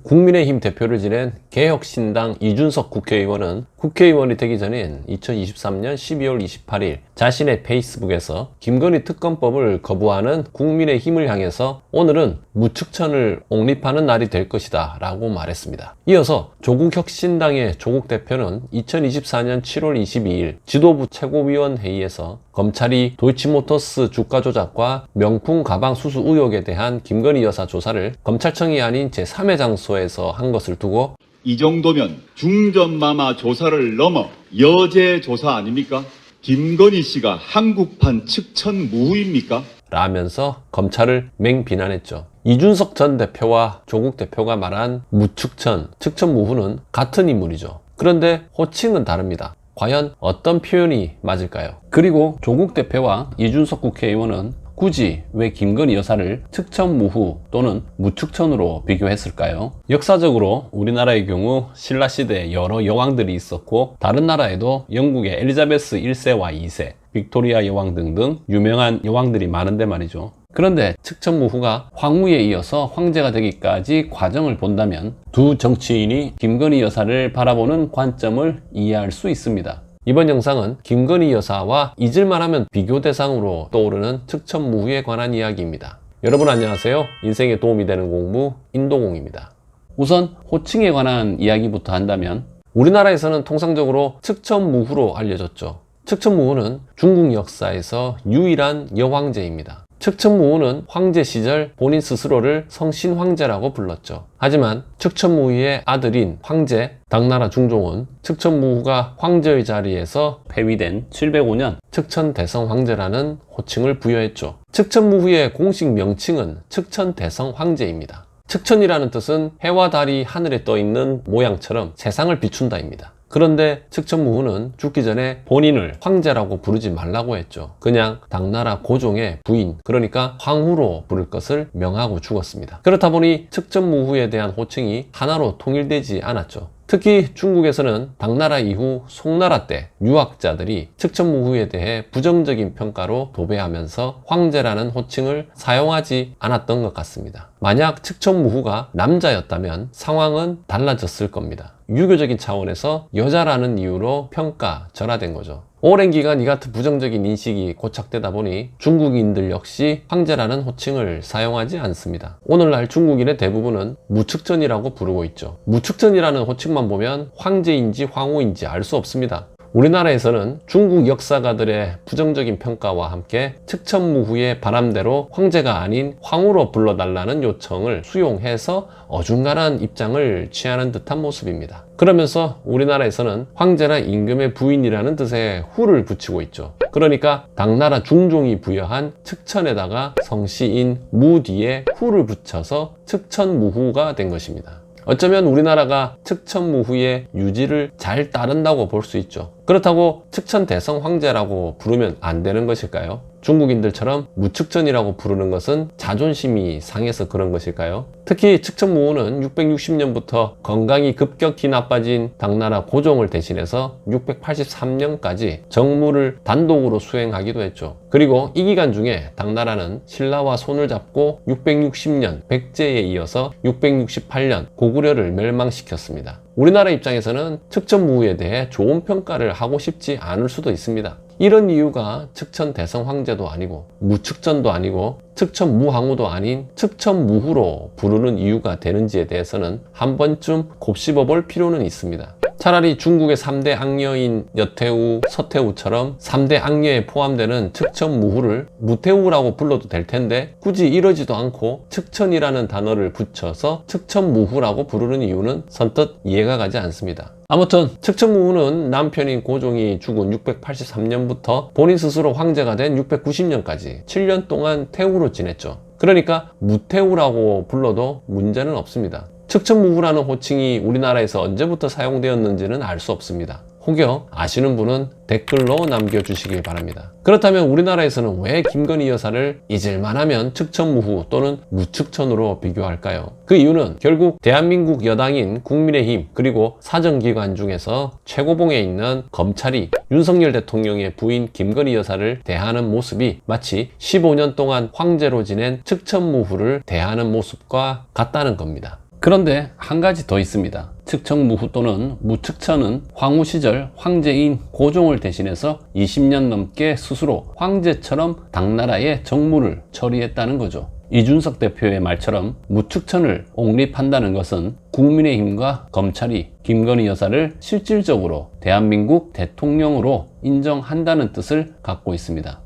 국민의힘 대표를 지낸 개혁신당 이준석 국회의원은 국회의원이 되기 전인 2023년 12월 28일 자신의 페이스북에서 김건희 특검법을 거부하는 국민의힘을 향해서 오늘은 무측천을 옹립하는 날이 될 것이다 라고 말했습니다. 이어서 조국혁신당의 조국 대표는 2024년 7월 22일 지도부 최고위원 회의에서 검찰이 도이치모터스 주가 조작과 명품 가방 수수 의혹에 대한 김건희 여사 조사를 검찰청이 아닌 제3의 장소에서 한 것을 두고 이 정도면 중전마마 조사를 넘어 여제 조사 아닙니까? 김건희 씨가 한국판 측천 무후입니까? 라면서 검찰을 맹비난했죠. 이준석 전 대표와 조국 대표가 말한 무측천, 측천무후는 같은 인물이죠. 그런데 호칭은 다릅니다. 과연 어떤 표현이 맞을까요? 그리고 조국 대표와 이준석 국회의원은 굳이 왜 김건희 여사를 측천무후 또는 무측천으로 비교했을까요? 역사적으로 우리나라의 경우 신라시대에 여러 여왕들이 있었고 다른 나라에도 영국의 엘리자베스 1세와 2세, 빅토리아 여왕 등등 유명한 여왕들이 많은데 말이죠. 그런데 측천무후가 황후에 이어서 황제가 되기까지 과정을 본다면 두 정치인이 김건희 여사를 바라보는 관점을 이해할 수 있습니다. 이번 영상은 김건희 여사와 잊을만하면 비교 대상으로 떠오르는 측천무후에 관한 이야기입니다. 여러분 안녕하세요. 인생에 도움이 되는 공부 인도공입니다. 우선 호칭에 관한 이야기부터 한다면 우리나라에서는 통상적으로 측천무후로 알려졌죠. 측천무후는 중국 역사에서 유일한 여황제입니다. 측천무후는 황제 시절 본인 스스로를 성신황제라고 불렀죠. 하지만 측천무후의 아들인 황제 당나라 중종은 측천무후가 황제의 자리에서 폐위된 705년 측천대성황제라는 호칭을 부여했죠. 측천무후의 공식 명칭은 측천대성황제입니다. 측천이라는 뜻은 해와 달이 하늘에 떠 있는 모양처럼 세상을 비춘다입니다. 그런데 측천무후는 죽기 전에 본인을 황제라고 부르지 말라고 했죠. 그냥 당나라 고종의 부인, 그러니까 황후로 부를 것을 명하고 죽었습니다. 그렇다 보니 측천무후에 대한 호칭이 하나로 통일되지 않았죠. 특히 중국에서는 당나라 이후 송나라 때 유학자들이 측천무후에 대해 부정적인 평가로 도배하면서 황제라는 호칭을 사용하지 않았던 것 같습니다. 만약 측천무후가 남자였다면 상황은 달라졌을 겁니다. 유교적인 차원에서 여자라는 이유로 평가, 절하된 거죠. 오랜 기간 이 같은 부정적인 인식이 고착되다 보니 중국인들 역시 황제라는 호칭을 사용하지 않습니다. 오늘날 중국인의 대부분은 무측천이라고 부르고 있죠. 무측천이라는 호칭만 보면 황제인지 황후인지 알 수 없습니다. 우리나라에서는 중국 역사가들의 부정적인 평가와 함께 측천무후의 바람대로 황제가 아닌 황후로 불러달라는 요청을 수용해서 어중간한 입장을 취하는 듯한 모습입니다. 그러면서 우리나라에서는 황제나 임금의 부인이라는 뜻의 후를 붙이고 있죠. 그러니까 당나라 중종이 부여한 측천에다가 성씨인 무 뒤에 후를 붙여서 측천무후가 된 것입니다. 어쩌면 우리나라가 측천무후의 유지를 잘 따른다고 볼 수 있죠. 그렇다고 측천대성황제라고 부르면 안 되는 것일까요? 중국인들처럼 무측천이라고 부르는 것은 자존심이 상해서 그런 것일까요? 특히 측천무후는 660년부터 건강이 급격히 나빠진 당나라 고종을 대신해서 683년까지 정무를 단독으로 수행하기도 했죠. 그리고 이 기간 중에 당나라는 신라와 손을 잡고 660년 백제에 이어서 668년 고구려를 멸망시켰습니다. 우리나라 입장에서는 측천무후에 대해 좋은 평가를 하고 싶지 않을 수도 있습니다. 이런 이유가 측천대성황제도 아니고 무측천도 아니고 측천무황후도 아닌 측천무후로 부르는 이유가 되는지에 대해서는 한 번쯤 곱씹어 볼 필요는 있습니다. 차라리 중국의 3대 악녀인 여태우, 서태우처럼 3대 악녀에 포함되는 측천무후를 무태우라고 불러도 될 텐데 굳이 이러지도 않고 측천이라는 단어를 붙여서 측천무후라고 부르는 이유는 선뜻 이해가 가지 않습니다. 아무튼 측천무후는 남편인 고종이 죽은 683년부터 본인 스스로 황제가 된 690년까지 7년 동안 태우로 지냈죠. 그러니까 무태우라고 불러도 문제는 없습니다. 측천무후라는 호칭이 우리나라에서 언제부터 사용되었는지는 알 수 없습니다. 혹여 아시는 분은 댓글로 남겨주시길 바랍니다. 그렇다면 우리나라에서는 왜 김건희 여사를 잊을만하면 측천무후 또는 무측천으로 비교할까요? 그 이유는 결국 대한민국 여당인 국민의힘 그리고 사정기관 중에서 최고봉에 있는 검찰이 윤석열 대통령의 부인 김건희 여사를 대하는 모습이 마치 15년 동안 황제로 지낸 측천무후를 대하는 모습과 같다는 겁니다. 그런데 한 가지 더 있습니다. 측천무후 또는 무측천은 황후 시절 황제인 고종을 대신해서 20년 넘게 스스로 황제처럼 당나라의 정무를 처리했다는 거죠. 이준석 대표의 말처럼 무측천을 옹립한다는 것은 국민의힘과 검찰이 김건희 여사를 실질적으로 대한민국 대통령으로 인정한다는 뜻을 갖고 있습니다.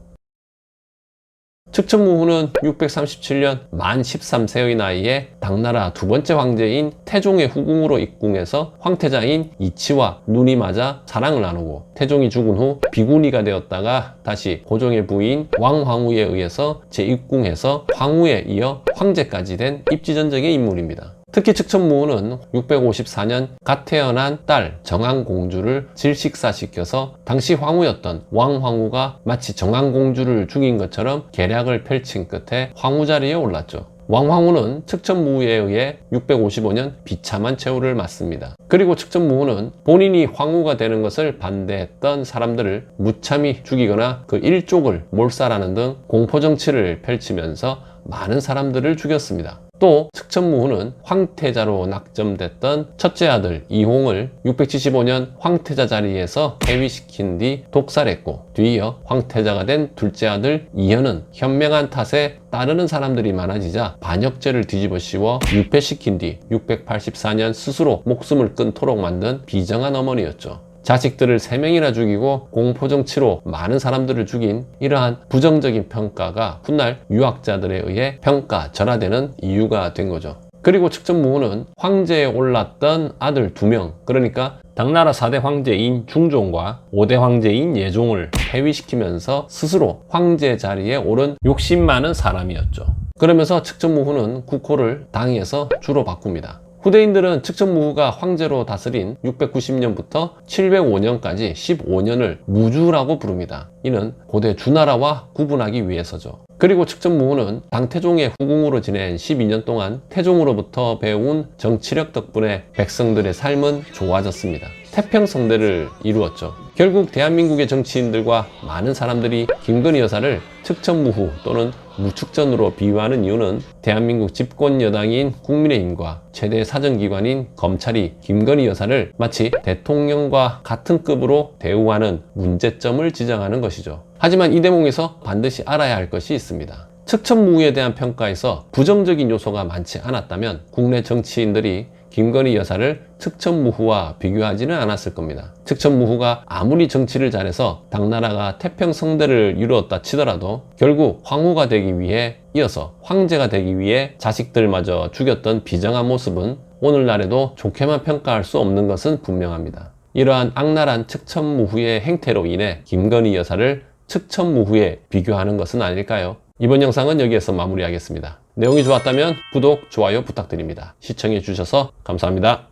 측천무후는 637년 만 13세의 나이에 당나라 두 번째 황제인 태종의 후궁으로 입궁해서 황태자인 이치와 눈이 맞아 사랑을 나누고 태종이 죽은 후 비구니가 되었다가 다시 고종의 부인 왕황후에 의해서 재입궁해서 황후에 이어 황제까지 된 입지전적의 인물입니다. 특히 측천무후는 654년 갓 태어난 딸 정안공주를 질식사시켜서 당시 황후였던 왕황후가 마치 정안공주를 죽인 것처럼 계략을 펼친 끝에 황후 자리에 올랐죠. 왕황후는 측천무후에 의해 655년 비참한 최후를 맞습니다. 그리고 측천무후는 본인이 황후가 되는 것을 반대했던 사람들을 무참히 죽이거나 그 일족을 몰살하는 등 공포정치를 펼치면서 많은 사람들을 죽였습니다. 또 측천무후는 황태자로 낙점됐던 첫째 아들 이홍을 675년 황태자 자리에서 해위시킨 뒤 독살했고, 뒤이어 황태자가 된 둘째 아들 이현은 현명한 탓에 따르는 사람들이 많아지자 반역죄를 뒤집어 씌워 유폐시킨 뒤 684년 스스로 목숨을 끊도록 만든 비정한 어머니였죠. 자식들을 3명이나 죽이고 공포정치로 많은 사람들을 죽인 이러한 부정적인 평가가 훗날 유학자들에 의해 평가절하되는 이유가 된 거죠. 그리고 측천무후는 황제에 올랐던 아들 2명, 그러니까 당나라 4대 황제인 중종과 5대 황제인 예종을 해위시키면서 스스로 황제 자리에 오른 욕심 많은 사람이었죠. 그러면서 측천무후는 국호를 당에서 주로 바꿉니다. 후대인들은 측천무후가 황제로 다스린 690년부터 705년까지 15년을 무주라고 부릅니다. 이는 고대 주나라와 구분하기 위해서죠. 그리고 측천무후는 당태종의 후궁으로 지낸 12년 동안 태종으로부터 배운 정치력 덕분에 백성들의 삶은 좋아졌습니다. 태평성대를 이루었죠. 결국 대한민국의 정치인들과 많은 사람들이 김건희 여사를 측천무후 또는 무측전으로 비유하는 이유는 대한민국 집권 여당인 국민의힘과 최대 사정기관인 검찰이 김건희 여사를 마치 대통령과 같은 급으로 대우하는 문제점을 지적하는 것이죠. 하지만 이 대목에서 반드시 알아야 할 것이 있습니다. 측천무후에 대한 평가에서 부정적인 요소가 많지 않았다면 국내 정치인들이 김건희 여사를 측천무후와 비교하지는 않았을 겁니다. 측천무후가 아무리 정치를 잘해서 당나라가 태평성대를 이루었다 치더라도 결국 황후가 되기 위해 이어서 황제가 되기 위해 자식들마저 죽였던 비정한 모습은 오늘날에도 좋게만 평가할 수 없는 것은 분명합니다. 이러한 악랄한 측천무후의 행태로 인해 김건희 여사를 측천무후에 비교하는 것은 아닐까요? 이번 영상은 여기에서 마무리하겠습니다. 내용이 좋았다면 구독, 좋아요 부탁드립니다. 시청해 주셔서 감사합니다.